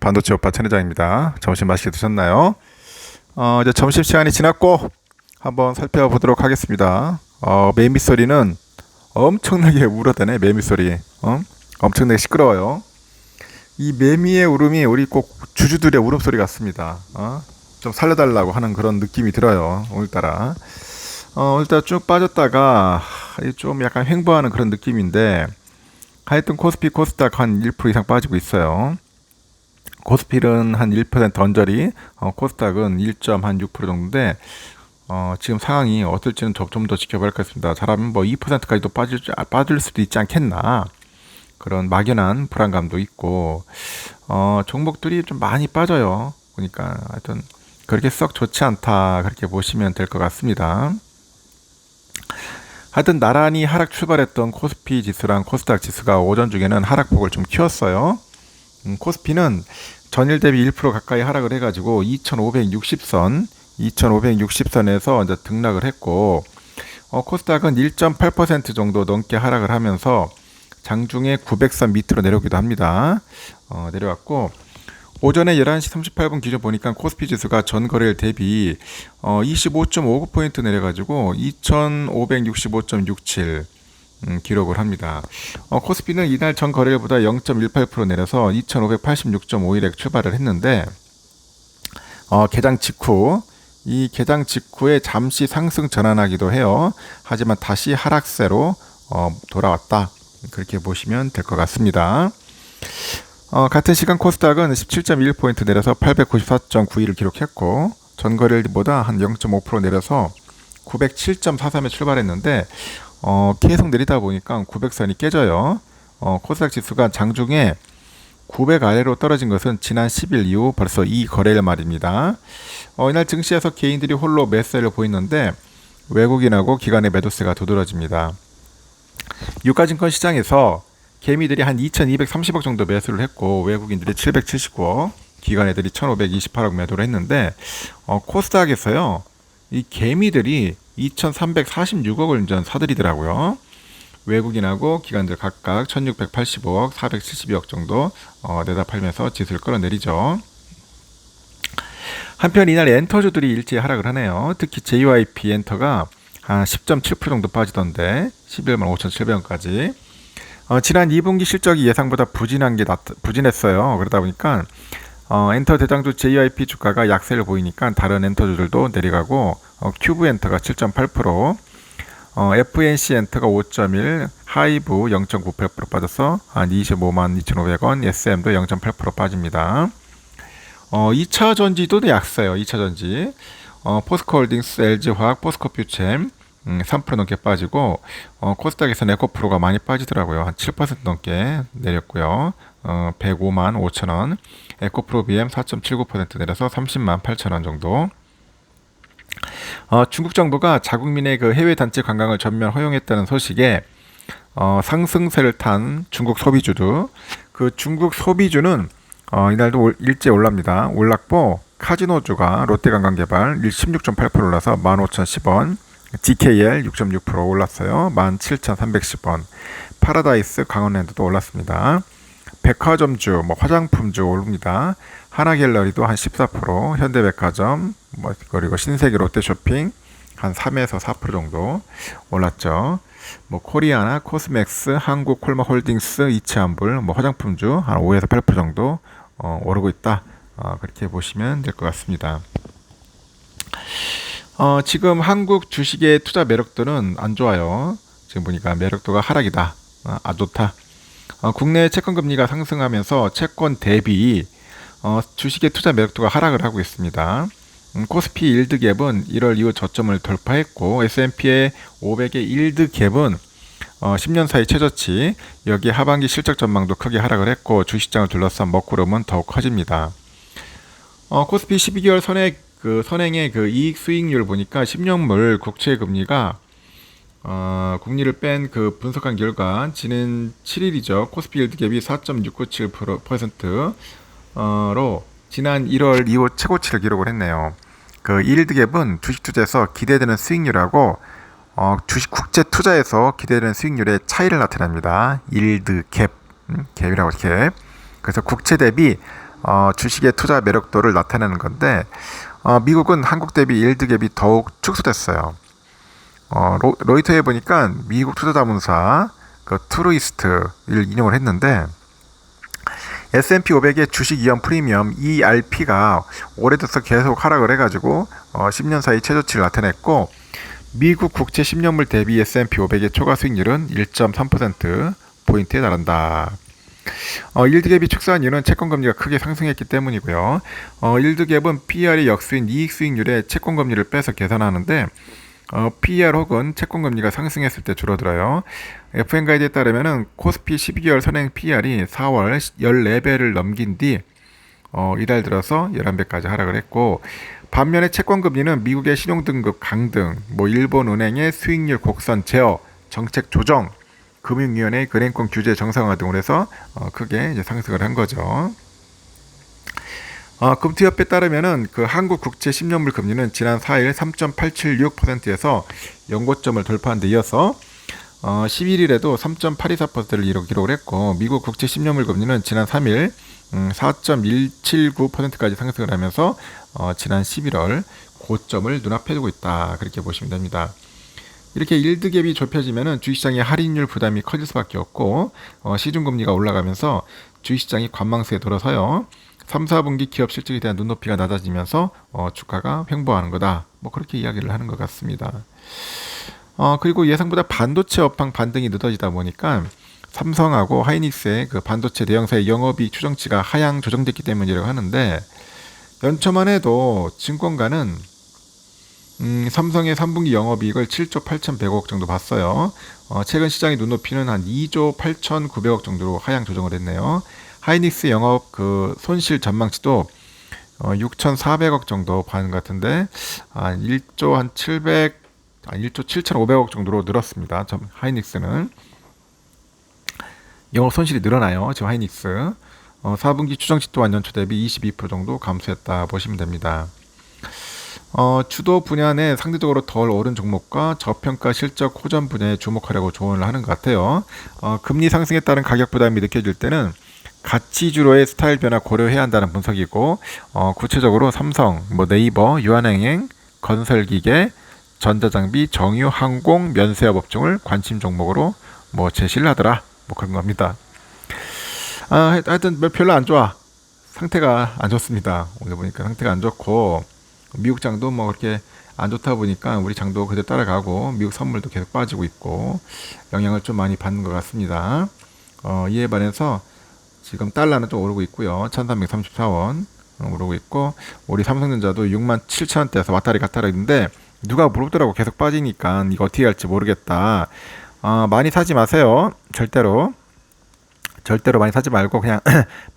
반도체 오빠 천 회장입니다. 점심 맛있게 드셨나요? 이제 점심 시간이 지났고 한번 살펴보도록 하겠습니다. 매미 소리는 엄청나게 울어대네. 매미 소리. 엄청나게 시끄러워요. 이 매미의 울음이 우리 꼭 주주들의 울음소리 같습니다. 좀 살려달라고 하는 그런 느낌이 들어요. 오늘따라. 오늘따라 쭉 빠졌다가 좀 약간 횡보하는 그런 느낌인데, 하여튼 코스피 코스닥 한 1% 이상 빠지고 있어요. 코스피는 한 1% 언저리, 코스닥은 1.6% 정도인데, 지금 상황이 어떨지는 좀 더 지켜봐야 겠습니다. 잘하면 뭐 2%까지도 빠질 수도 있지 않겠나. 그런 막연한 불안감도 있고, 종목들이 좀 많이 빠져요. 그러니까 하여튼 그렇게 썩 좋지 않다, 그렇게 보시면 될 것 같습니다. 하여튼 나란히 하락 출발했던 코스피 지수랑 코스닥 지수가 오전 중에는 하락폭을 좀 키웠어요. 코스피는 전일 대비 1% 가까이 하락을 해가지고 2560선에서 이제 등락을 했고, 코스닥은 1.8% 정도 넘게 하락을 하면서 장중에 900선 밑으로 내려오기도 합니다. 내려왔고, 오전에 11시 38분 기준 보니까 코스피 지수가 전 거래일 대비 25.59포인트 내려가지고 2565.67 기록을 합니다. 코스피는 이날 전 거래일보다 0.18% 내려서 2586.51에 출발을 했는데, 개장 직후에 잠시 상승 전환하기도 해요. 하지만 다시 하락세로 돌아왔다, 그렇게 보시면 될 것 같습니다. 같은 시간 코스닥은 17.21포인트 내려서 894.91을 기록했고, 전거래일보다 한 0.5% 내려서 907.43에 출발했는데, 계속 내리다 보니까 900선이 깨져요. 코스닥 지수가 장중에 900 아래로 떨어진 것은 지난 10일 이후 벌써 2거래일 말입니다. 이날 증시에서 개인들이 홀로 매수세를 보이는데, 외국인하고 기관의 매도세가 두드러집니다. 유가증권 시장에서 개미들이 한 2230억 정도 매수를 했고, 외국인들이 779억, 기관 애들이 1528억 매도를 했는데, 코스닥에서요, 이 개미들이 2346억을 이제 사들이더라고요. 외국인하고 기관들 각각 1685억, 472억 정도 내다 팔면서 지수를 끌어내리죠. 한편 이날 엔터주들이 일제히 하락을 하네요. 특히 JYP 엔터가 한 10.7% 정도 빠지던데 11만 5,700원까지. 지난 2분기 실적이 예상보다 부진했어요. 그러다 보니까 엔터 대장주 JYP 주가가 약세를 보이니까 다른 엔터주들도 내려가고, 큐브 엔터가 7.8%, FNC 엔터가 5.1, 하이브 0.98% 빠져서 한 25만 2,500원, SM도 0.8% 빠집니다. 2차 전지도 약세요. 2차 전지. 포스코홀딩스, LG화학, 포스코퓨챔 3% 넘게 빠지고, 코스닥에서는 에코프로가 많이 빠지더라고요. 한 7% 넘게 내렸고요. 105만 5천원, 에코프로 BM 4.79% 내려서 30만 8천원 정도. 중국 정부가 자국민의 그 해외 단체 관광을 전면 허용했다는 소식에 상승세를 탄 중국 소비주도, 그 중국 소비주는 이날도 일제 올랍니다. 올랐고, 카지노주가 롯데관광개발 16.8% 올라서 15,010원, DKL 6.6% 올랐어요. 17,310원. 파라다이스 강원랜드도 올랐습니다. 백화점주, 화장품주 오릅니다. 하나갤러리도 한 14%, 현대백화점, 그리고 신세계 롯데쇼핑 한 3에서 4% 정도 올랐죠. 코리아나 코스맥스, 한국콜마홀딩스, 이치한불, 화장품주 한 5에서 8% 정도 오르고 있다. 그렇게 보시면 될 것 같습니다. 지금 한국 주식의 투자 매력도는 안 좋아요. 지금 보니까 매력도가 하락이다. 안 좋다. 국내 채권 금리가 상승하면서 채권 대비 주식의 투자 매력도가 하락을 하고 있습니다. 코스피 일드 갭은 1월 이후 저점을 돌파했고, S&P의 500의 일드 갭은 10년 사이 최저치, 여기 하반기 실적 전망도 크게 하락을 했고, 주식시장을 둘러싼 먹구름은 더욱 커집니다. 코스피 12개월 선행의 그 이익 수익률 보니까 10년물 국채 금리가 국리를 뺀 그 분석한 결과 지난 7일이죠. 코스피 일드 갭이 4.697%로 지난 1월 이후 최고치를 기록을 했네요. 그 일드 갭은 주식 투자에서 기대되는 수익률하고 주식 국제 투자에서 기대되는 수익률의 차이를 나타냅니다. 일드 갭, 갭이라고 이렇게. 그래서 국채 대비 주식의 투자 매력도를 나타내는 건데 미국은 한국 대비 일드 갭이 더욱 축소됐어요. 로이터에 보니까 미국 투자자문사 그 트루이스트를 인용을 했는데 S&P 500의 주식 이연 프리미엄 ERP가 올해 들어서 계속 하락을 해가지고 10년 사이 최저치를 나타냈고 미국 국채 10년물 대비 S&P 500의 초과 수익률은 1.3%포인트에 달한다. 일드갭이 축소한 이유는 채권금리가 크게 상승했기 때문이고요. 일드갭은 PER의 역수인 이익수익률에 채권금리를 빼서 계산하는데 PER 혹은 채권금리가 상승했을 때 줄어들어요. FN 가이드에 따르면 코스피 12개월 선행 PER이 4월 14배를 넘긴 뒤 이달 들어서 11배까지 하락을 했고 반면에 채권금리는 미국의 신용등급 강등, 일본은행의 수익률 곡선 제어, 정책 조정, 금융위원회의 은행권 규제 정상화 등으로 해서 크게 이제 상승을 한 거죠. 금투협회에 따르면은 그 한국 국채 10년물 금리는 지난 4일 3.876%에서 연고점을 돌파한 데 이어서 11일에도 3.824%를 기록을 했고 미국 국채 10년물 금리는 지난 3일 4.179%까지 상승을 하면서 지난 11월 고점을 눈앞에 두고 있다. 그렇게 보시면 됩니다. 이렇게 일드갭이 좁혀지면 주식시장의 할인율 부담이 커질 수밖에 없고 시중금리가 올라가면서 주식시장이 관망세에 돌아서요. 3, 4분기 기업 실적에 대한 눈높이가 낮아지면서 주가가 횡보하는 거다. 그렇게 이야기를 하는 것 같습니다. 그리고 예상보다 반도체 업황 반등이 늦어지다 보니까 삼성하고 하이닉스의 그 반도체 대형사의 영업이익 추정치가 하향 조정됐기 때문이라고 하는데 연초만 해도 증권가는 삼성의 3분기 영업이익을 7조 8,100억 정도 봤어요. 최근 시장의 눈높이는 한 2조 8,900억 정도로 하향 조정을 했네요. 하이닉스 영업 그 손실 전망치도 6,400억 정도 봐는 것 같은데 1조 7,500억 정도로 늘었습니다. 하이닉스는 영업 손실이 늘어나요. 지금 하이닉스 4분기 추정치 또한 연초 대비 22% 정도 감소했다 보시면 됩니다. 주도 분야 내 상대적으로 덜 오른 종목과 저평가 실적 호전 분야에 주목하려고 조언을 하는 것 같아요. 금리 상승에 따른 가격 부담이 느껴질 때는 가치주로의 스타일 변화 고려해야 한다는 분석이고 구체적으로 삼성, 네이버, 유한행행, 건설기계, 전자장비, 정유, 항공, 면세업 등을 관심 종목으로 제시를 하더라. 그런 겁니다. 하여튼 별로 안 좋아. 상태가 안 좋습니다. 오늘 보니까 상태가 안 좋고 미국 장도 그렇게 안 좋다 보니까 우리 장도 그대로 따라가고 미국 선물도 계속 빠지고 있고 영향을 좀 많이 받는 것 같습니다. 이에 반해서 지금 달러는 좀 오르고 있고요. 1334원 오르고 있고 우리 삼성전자도 67,000원대에서 왔다리 갔다리 있는데 누가 물어보더라고. 계속 빠지니까 이거 어떻게 할지 모르겠다. 많이 사지 마세요. 절대로 많이 사지 말고 그냥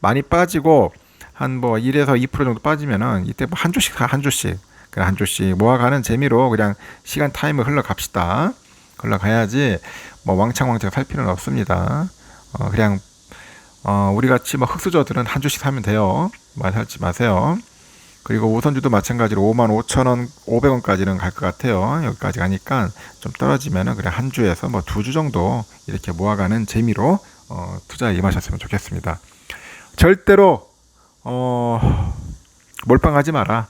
많이 빠지고 한 1에서 2% 정도 빠지면은 이때 한 주씩 그냥 한 주씩 모아가는 재미로 그냥 시간 타임을 흘러갑시다. 흘러가야지 왕창 살 필요는 없습니다. 그냥 우리 같이 흑수저들은 한 주씩 사면 돼요. 많이 살지 마세요. 그리고 우선주도 마찬가지로 55,000원, 500원까지는 갈 것 같아요. 여기까지 가니까 좀 떨어지면은 그냥 한 주에서 2주 정도 이렇게 모아가는 재미로 투자에 임하셨으면 좋겠습니다. 절대로 몰빵하지 마라.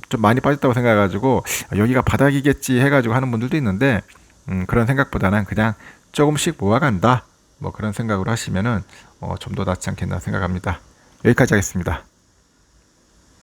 좀 많이 빠졌다고 생각해가지고 여기가 바닥이겠지 해가지고 하는 분들도 있는데 그런 생각보다는 그냥 조금씩 모아간다. 그런 생각으로 하시면은 좀 더 낫지 않겠나 생각합니다. 여기까지 하겠습니다.